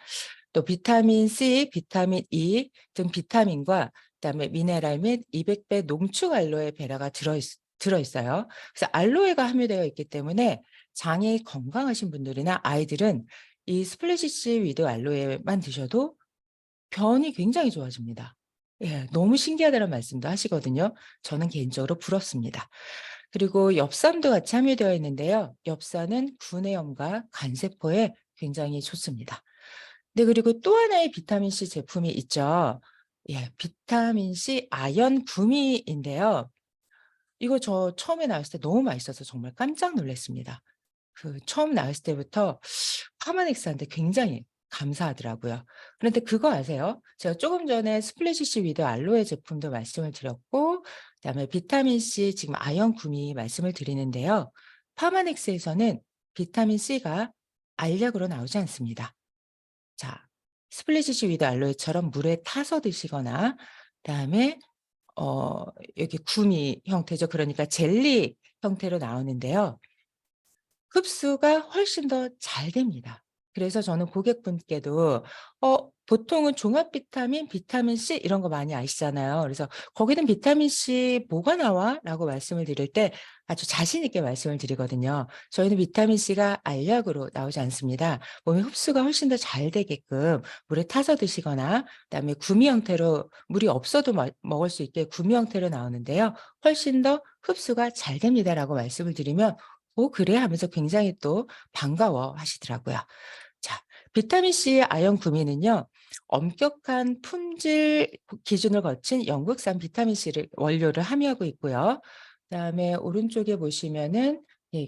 또 비타민 C, 비타민 E 등 비타민과 그다음에 미네랄 및 200배 농축 알로에 베라가 들어있어요. 그래서 알로에가 함유되어 있기 때문에 장이 건강하신 분들이나 아이들은 이 스플래시 위드 알로에만 드셔도 변이 굉장히 좋아집니다. 예, 너무 신기하다는 말씀도 하시거든요. 저는 개인적으로 부럽습니다. 그리고 엽산도 같이 함유되어 있는데요. 엽산은 구내염과 간세포에 굉장히 좋습니다. 네, 그리고 또 하나의 비타민C 제품이 있죠. 예, 비타민C 아연 구미인데요. 이거 저 처음에 나왔을 때 너무 맛있어서 정말 깜짝 놀랐습니다. 처음 나왔을 때부터 파마닉스한테 굉장히 감사하더라고요. 그런데 그거 아세요? 제가 조금 전에 스플래시시 위드 알로에 제품도 말씀을 드렸고 그다음에 비타민C 지금 아연 구미 말씀을 드리는데요. 파마닉스에서는 비타민C가 알약으로 나오지 않습니다. 자, 스플래시시 위드 알로에처럼 물에 타서 드시거나 그다음에 여기 구미 형태죠. 그러니까 젤리 형태로 나오는데요. 흡수가 훨씬 더 잘 됩니다. 그래서 저는 고객분께도 보통은 종합 비타민, 비타민C 이런 거 많이 아시잖아요. 그래서 "거기는 비타민C 뭐가 나와?" 라고 말씀을 드릴 때 아주 자신 있게 말씀을 드리거든요. 저희는 비타민C가 알약으로 나오지 않습니다. 몸에 흡수가 훨씬 더 잘 되게끔 물에 타서 드시거나 그다음에 구미 형태로 물이 없어도 먹을 수 있게 구미 형태로 나오는데요. 훨씬 더 흡수가 잘 됩니다라고 말씀을 드리면 그래 하면서 굉장히 또 반가워 하시더라고요. 자, 비타민C 아연 구미는요. 엄격한 품질 기준을 거친 영국산 비타민C를 원료를 함유하고 있고요. 그다음에 오른쪽에 보시면은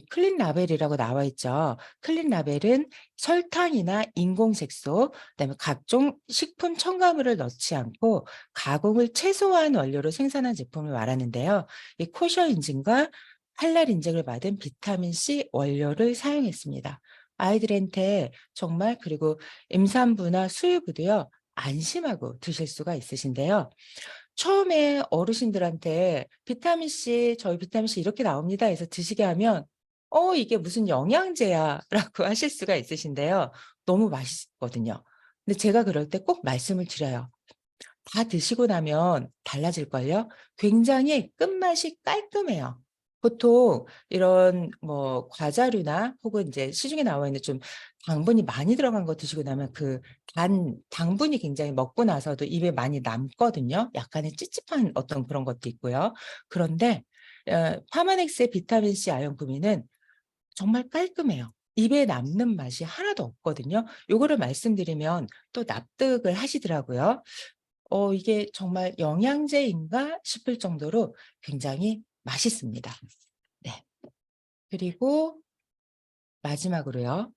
클린 라벨이라고 나와 있죠. 클린 라벨은 설탕이나 인공색소, 그다음에 각종 식품 첨가물을 넣지 않고 가공을 최소화한 원료로 생산한 제품을 말하는데요. 이 코셔 인증과 할랄 인증을 받은 비타민C 원료를 사용했습니다. 아이들한테 정말 그리고 임산부나 수유부도요. 안심하고 드실 수가 있으신데요. 처음에 어르신들한테 비타민C, 저희 비타민C 이렇게 나옵니다 해서 드시게 하면 이게 무슨 영양제야 라고 하실 수가 있으신데요. 너무 맛있거든요. 근데 제가 그럴 때 꼭 말씀을 드려요. 다 드시고 나면 달라질걸요? 굉장히 끝맛이 깔끔해요. 보통 이런 뭐 과자류나 혹은 이제 시중에 나와 있는 좀 당분이 많이 들어간 거 드시고 나면 그 당분이 굉장히 먹고 나서도 입에 많이 남거든요. 약간의 찝찝한 어떤 그런 것도 있고요. 그런데 파마넥스의 비타민C 아연 구미는 정말 깔끔해요. 입에 남는 맛이 하나도 없거든요. 요거를 말씀드리면 또 납득을 하시더라고요. 이게 정말 영양제인가 싶을 정도로 굉장히 맛있습니다. 네. 그리고 마지막으로요.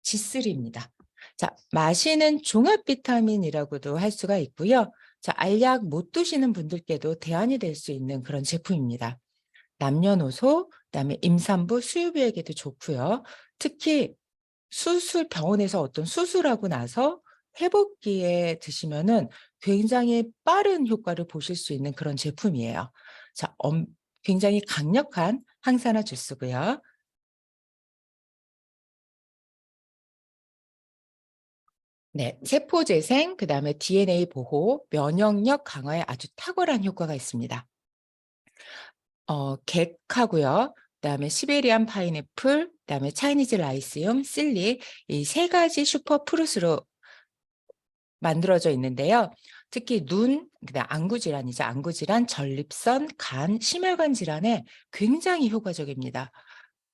G3입니다. 자, 마시는 종합 비타민이라고도 할 수가 있고요. 자, 알약 못 드시는 분들께도 대안이 될 수 있는 그런 제품입니다. 남녀노소, 그다음에 임산부, 수유비에게도 좋고요. 특히 병원에서 어떤 수술하고 나서 회복기에 드시면은 굉장히 빠른 효과를 보실 수 있는 그런 제품이에요. 자, 굉장히 강력한 항산화 주스고요. 네, 세포 재생, 그다음에 DNA 보호, 면역력 강화에 아주 탁월한 효과가 있습니다. 객하고요. 그다음에 시베리안 파인애플, 그다음에 차이니즈 라이시움, 실리 이 세 가지 슈퍼 프루트로 만들어져 있는데요. 특히 눈, 그다음 안구 질환이죠. 안구 질환, 전립선, 간, 심혈관 질환에 굉장히 효과적입니다.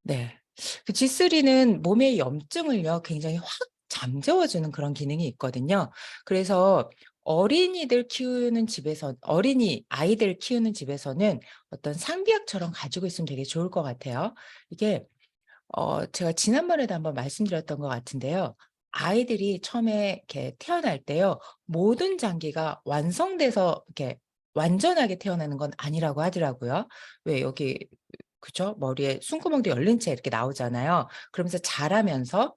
네. 그 G3는 몸의 염증을요, 굉장히 확 잠재워주는 그런 기능이 있거든요. 그래서 아이들 키우는 집에서는 어떤 상비약처럼 가지고 있으면 되게 좋을 것 같아요. 이게 제가 지난번에도 한번 말씀드렸던 것 같은데요. 아이들이 처음에 이렇게 태어날 때요. 모든 장기가 완성돼서 이렇게 완전하게 태어나는 건 아니라고 하더라고요. 왜 여기 그죠? 머리에 숨구멍도 열린 채 이렇게 나오잖아요. 그러면서 자라면서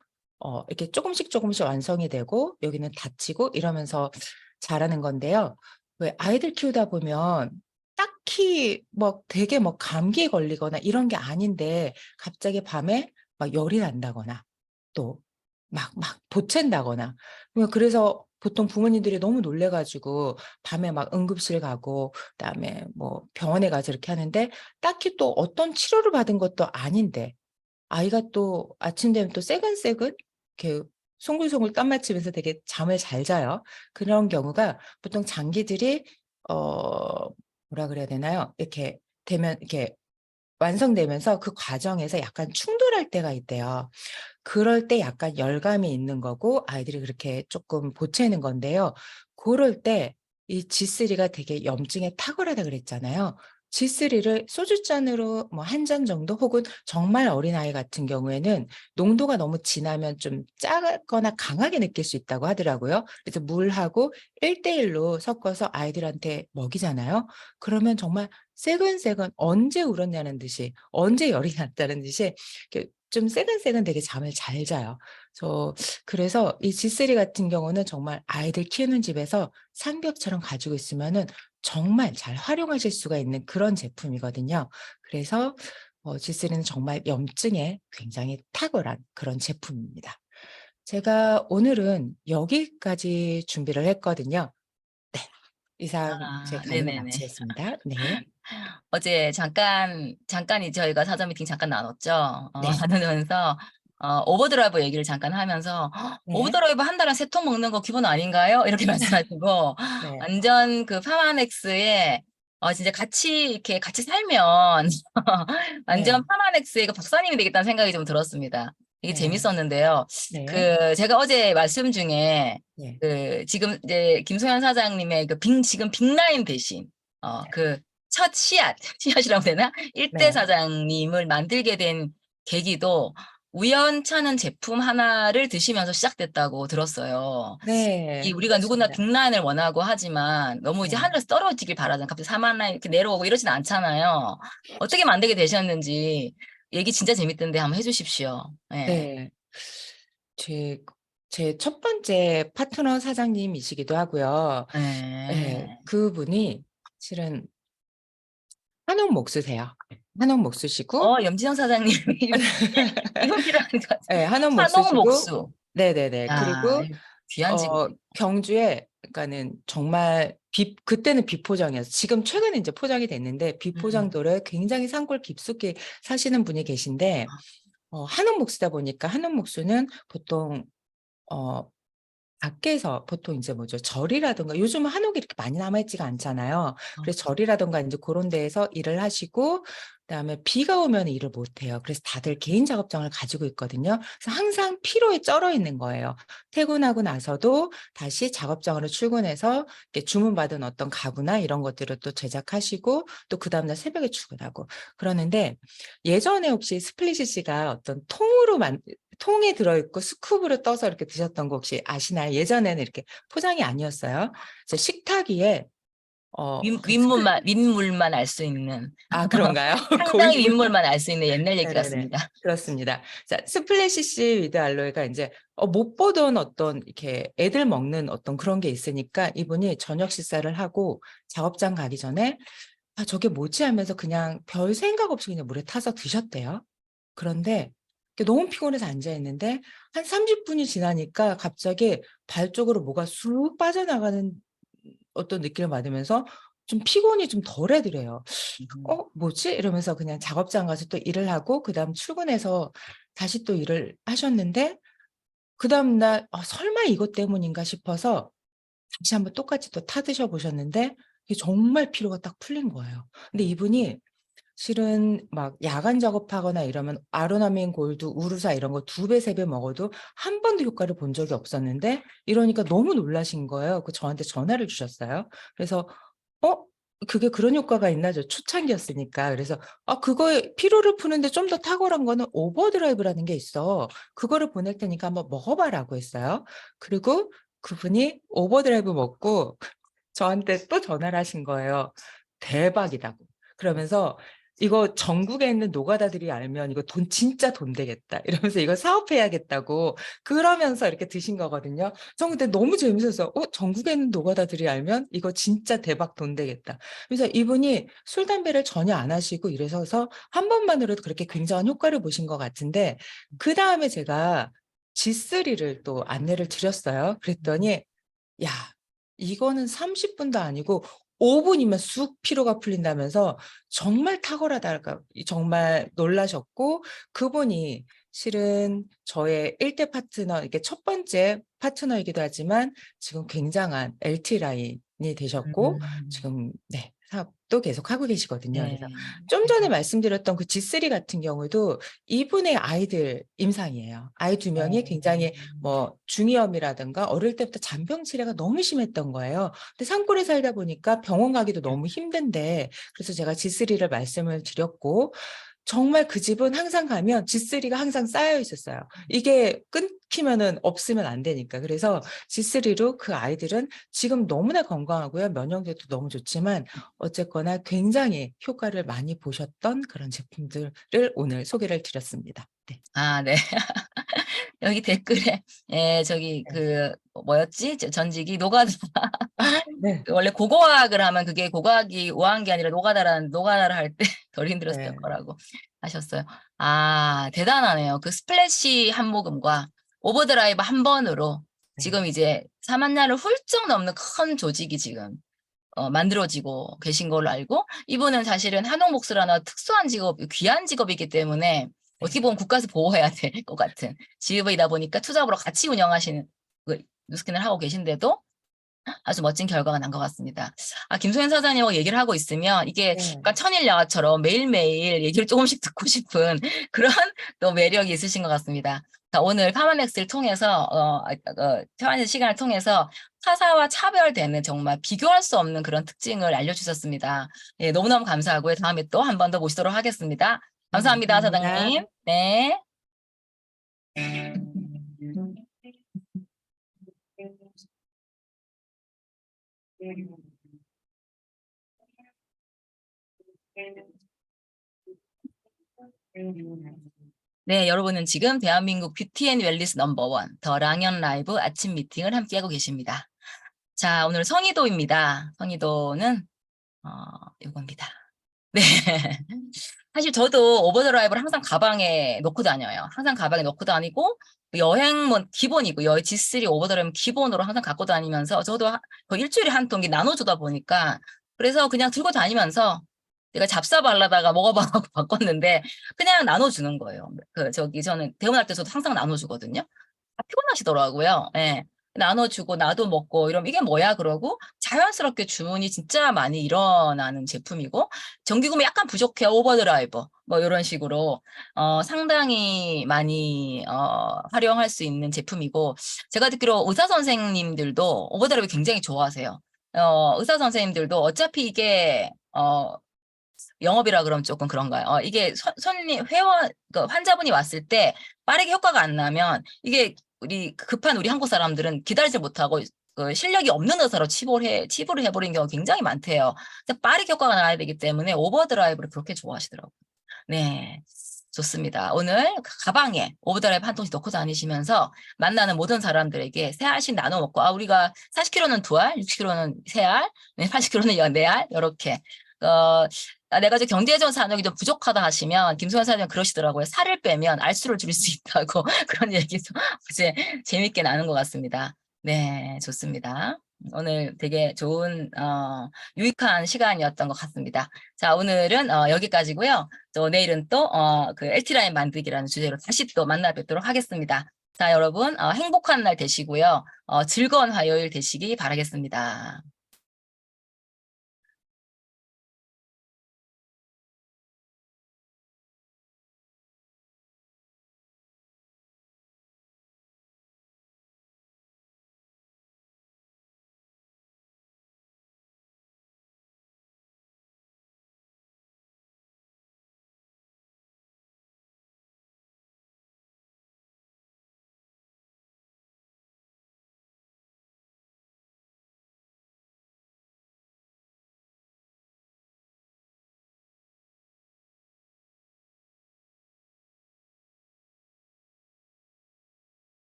이렇게 조금씩 조금씩 완성이 되고 여기는 닫히고 이러면서 자라는 건데요. 왜 아이들 키우다 보면 딱히 뭐 되게 뭐 감기에 걸리거나 이런 게 아닌데 갑자기 밤에 막 열이 난다거나 또 막 보챈다거나 그래서 보통 부모님들이 너무 놀래 가지고 밤에 막 응급실 가고 그다음에 뭐 병원에 가서 이렇게 하는데 딱히 또 어떤 치료를 받은 것도 아닌데 아이가 또 아침 되면 또 새근새근 이렇게 송글송글 땀 맞히면서 되게 잠을 잘 자요. 그런 경우가 보통 장기들이 뭐라 그래야 되나요? 이렇게 되면 이렇게 완성되면서 그 과정에서 약간 충돌할 때가 있대요. 그럴 때 약간 열감이 있는 거고 아이들이 그렇게 조금 보채는 건데요. 그럴 때 이 G3가 되게 염증에 탁월하다 그랬잖아요. G3를 소주잔으로 뭐 한 잔 정도 혹은 정말 어린아이 같은 경우에는 농도가 너무 진하면 좀 짜거나 강하게 느낄 수 있다고 하더라고요. 그래서 물하고 1:1로 섞어서 아이들한테 먹이잖아요. 그러면 정말 새근새근 언제 울었냐는 듯이 언제 열이 났다는 듯이 이렇게 좀 새근새근 되게 잠을 잘 자요. 그래서 이 G3 같은 경우는 정말 아이들 키우는 집에서 상비약처럼 가지고 있으면은 정말 잘 활용하실 수가 있는 그런 제품이거든요. 그래서 G3는 정말 염증에 굉장히 탁월한 그런 제품입니다. 제가 오늘은 여기까지 준비를 했거든요. 네. 이상 제 강의를 네네네. 마치겠습니다. 네. 어제 잠깐이 저희가 사전 미팅 잠깐 나눴죠. 네. 나누면서 오버드라이브 얘기를 잠깐 하면서 네. 오버드라이브 한 달에 3통 먹는 거 기본 아닌가요? 이렇게 말씀하시고 네. 완전 그 파마넥스의 진짜 같이 살면 네. 완전 파마넥스의 그 박사님이 되겠다는 생각이 좀 들었습니다. 이게 네. 재밌었는데요. 네. 제가 어제 말씀 중에 네. 지금 이제 김소연 사장님의 지금 빅라인 대신 첫 씨앗이라고 되나? 1대 네. 사장님을 만들게 된 계기도 우연찮은 제품 하나를 드시면서 시작됐다고 들었어요. 네. 우리가 누구나 그렇습니다. 빅라인을 원하고 하지만 너무 이제 네. 하늘에서 떨어지길 바라잖아요. 갑자기 4만 라인 이렇게 내려오고 이러진 않잖아요. 어떻게 만들게 되셨는지 얘기 진짜 재밌던데 한번 해주십시오. 네. 네. 제 첫 번째 파트너 사장님이시기도 하고요. 예. 네. 그분이 실은 한옥 목수세요. 한옥 목수시고 염진영 사장님 이거 필요한 것 같아요. 예, 한옥 한옥 목수시고 목수. 네네네. 야, 그리고 귀한 직업이. 경주에 그러니까는 정말 그때는 비포장이었어요. 지금 최근에 이제 포장이 됐는데 비포장도를 굉장히 산골 깊숙이 사시는 분이 계신데 한옥 목수다 보니까 한옥 목수는 보통 어 밖에서 보통 이제 뭐죠? 절이라든가 요즘은 한옥이 이렇게 많이 남아 있지가 않잖아요. 그래서 절이라든가 인제 고런 데에서 일을 하시고 그다음에 비가 오면 일을 못 해요. 그래서 다들 개인 작업장을 가지고 있거든요. 그래서 항상 피로에 쩔어 있는 거예요. 퇴근하고 나서도 다시 작업장으로 출근해서 이렇게 주문받은 어떤 가구나 이런 것들을 또 제작하시고 또 그다음 날 새벽에 출근하고 그러는데 예전에 혹시 스플릿이가 어떤 통에 들어있고 스쿱으로 떠서 이렇게 드셨던 거 혹시 아시나요? 예전에는 이렇게 포장이 아니었어요. 그래서 식탁 위에 윗물만 알 수 있는 그런가요? 상당히 고인물. 윗물만 알 수 있는 옛날 얘기 네네네. 같습니다. 그렇습니다. 자, 스플래시시 위드 알로에가 인제 못 보던 어떤 이렇게 애들 먹는 어떤 그런 게 있으니까 이분이 저녁 식사를 하고 작업장 가기 전에 '아 저게 뭐지?' 하면서 그냥 별 생각 없이 그냥 물에 타서 드셨대요. 그런데 너무 피곤해서 앉아 있는데 한 30 분이 지나니까 갑자기 발 쪽으로 뭐가 쑥 빠져나가는 어떤 느낌을 받으면서 좀 피곤이 좀 덜하더래요. 뭐지?' 이러면서 그냥 작업장 가서 또 일을 하고 그다음 출근해서 다시 또 일을 하셨는데 그다음 날 '설마 이것 때문인가?' 싶어서 다시 한번 똑같이 또 타 드셔 보셨는데 이게 정말 피로가 딱 풀린 거예요. 근데 이분이 실은 막 야간 작업하거나 이러면 아로나민 골드, 우루사 이런 거 2 배, 3배 먹어도 한 번도 효과를 본 적이 없었는데 이러니까 너무 놀라신 거예요. 저한테 전화를 주셨어요. 그래서 "어 그게 그런 효과가 있나?" 저 초창기였으니까. 그래서 그거에 피로를 푸는데 좀 더 탁월한 거는 오버드라이브라는 게 있어. 그거를 보낼 테니까 한번 먹어 봐라고 했어요. 그리고 그분이 오버드라이브 먹고 저한테 또 전화를 하신 거예요. 대박이다고. 그러면서 "이거 전국에 있는 노가다들이 알면 이거 진짜 돈 되겠다." 이러면서 "이거 사업해야겠다."고 그러면서 이렇게 드신 거거든요. 전 근데 너무 재밌어서 전국에 있는 노가다들이 알면 이거 진짜 대박 돈 되겠다." 그래서 이분이 술 담배를 전혀 안 하시고 이러셔서 한 번만으로도 그렇게 굉장한 효과를 보신 것 같은데 그다음에 제가 G3를 또 안내를 드렸어요. 그랬더니 야 이거는 30 분도 아니고 5 분이면 쑥 피로가 풀린다면서 정말 탁월하다가 정말 놀라셨고 그분이 실은 저의 1대 파트너 이게 첫 번째 파트너이기도 하지만 지금 굉장한 LT 라인이 되셨고 음, 지금 네 사업도 계속하고 계시거든요. 그래서 네. 좀 전에 말씀드렸던 그 G3 같은 경우도 이분의 아이들 임상이에요. 아이 2 명이 굉장히 뭐 중이염이라든가 어릴 때부터 잔병 치레가 너무 심했던 거예요. 근데 산골에 살다 보니까 병원 가기도 너무 힘든데 그래서 제가 G3를 말씀을 드렸고 정말 그 집은 항상 가면 G3가 항상 쌓여 있었어요. 이게 끊기면은 없으면 안 되니까. 그래서 G3로 그 아이들은 지금 너무나 건강하고요. 면역력도 너무 좋지만 어쨌거나 굉장히 효과를 많이 보셨던 그런 제품들을 오늘 소개를 드렸습니다. 네. 네. 여기 댓글에 저기 네. 뭐였지? 전직이 노가다. 네. 원래 고고학을 하면 그게 고고학이 우아한 게 아니라 노가다를 할 때 덜 힘들었을 네. 거라고 하셨어요. 대단하네요. 그 스플래시 한 모금과 오버드라이브 한 번으로 네. 지금 이제 4만 냐를 훌쩍 넘는 큰 조직이 지금 만들어지고 계신 걸로 알고 이분은 사실은 한옥목수라는 특수한 직업, 귀한 직업이기 때문에 어떻게 네. 보면 국가에서 보호해야 될 것 같은 직업이다 보니까 투잡으로 같이 운영하시는 그 뉴스킨을 하고 계신데도 아주 멋진 결과가 난 것 같습니다. 김소연 사장님하고 얘기를 하고 있으면 이게 네. 약간 천일야가처럼 매일매일 얘기를 조금씩 듣고 싶은 그런 또 매력이 있으신 것 같습니다. 자, 오늘 파마맥스를 통해서, 대화하는 시간을 통해서 타사와 차별되는 정말 비교할 수 없는 그런 특징을 알려주셨습니다. 예, 너무너무 감사하고요. 다음에 또 한 번 더 모시도록 하겠습니다. 감사합니다, 감사합니다. 사장님. 네. 네, 여러분은 지금 대한민국 뷰티 앤 웰니스 넘버원 더 랑연 라이브 아침 미팅을 함께하고 계십니다. 자, 오늘 성의도입니다. 성의도는 이겁니다. 네. 사실 저도 오버드라이브를 항상 가방에 넣고 다녀요. 항상 가방에 넣고 다니고 여행 뭐 기본이고 여행 G3 오버드라이브는 기본으로 항상 갖고 다니면서 저도 거의 일주일에 한 통이 나눠주다 보니까 그래서 그냥 들고 다니면서 내가 잡사 발라다가 먹어봐 하고 바꿨는데 그냥 나눠주는 거예요. 저는 대원할 때도 항상 나눠주거든요. 피곤하시더라고요. 예. 나눠주고 나도 먹고 이러면 이게 뭐야 그러고 자연스럽게 주문이 진짜 많이 일어나는 제품이고 정기구매 약간 부족해 오버드라이버 뭐 이런 식으로 상당히 많이 활용할 수 있는 제품이고 제가 듣기로 의사 선생님들도 오버드라이버 굉장히 좋아하세요. 의사 선생님들도 어차피 이게 영업이라 그러면 조금 그런가요? 이게 손님 회원 환자분이 왔을 때 빠르게 효과가 안 나면 이게 급한 우리 한국 사람들은 기다리지 못하고 실력이 없는 의사로 치부를 해버리는 경우가 굉장히 많대요. 빠르게 효과가 나야 되기 때문에 오버드라이브를 그렇게 좋아하시더라고요. 네, 좋습니다. 오늘 가방에 오버드라이브 한 통씩 넣고 다니시면서 만나는 모든 사람들에게 세 알씩 나눠 먹고 우리가 40kg는 두 알, 60kg는 세 알, 80kg는 네 알 이렇게 내가 경제적 산업이 좀 부족하다 하시면 김소연 사장님 그러시더라고요. 살을 빼면 알수를 줄일 수 있다고 그런 얘기도 이제 재밌게 나눈 것 같습니다. 네, 좋습니다. 오늘 되게 좋은 유익한 시간이었던 것 같습니다. 자, 오늘은 여기까지고요. 또 내일은 또 그 LT라인 만들기라는 주제로 다시 또 만나 뵙도록 하겠습니다. 자, 여러분 행복한 날 되시고요. 즐거운 화요일 되시기 바라겠습니다.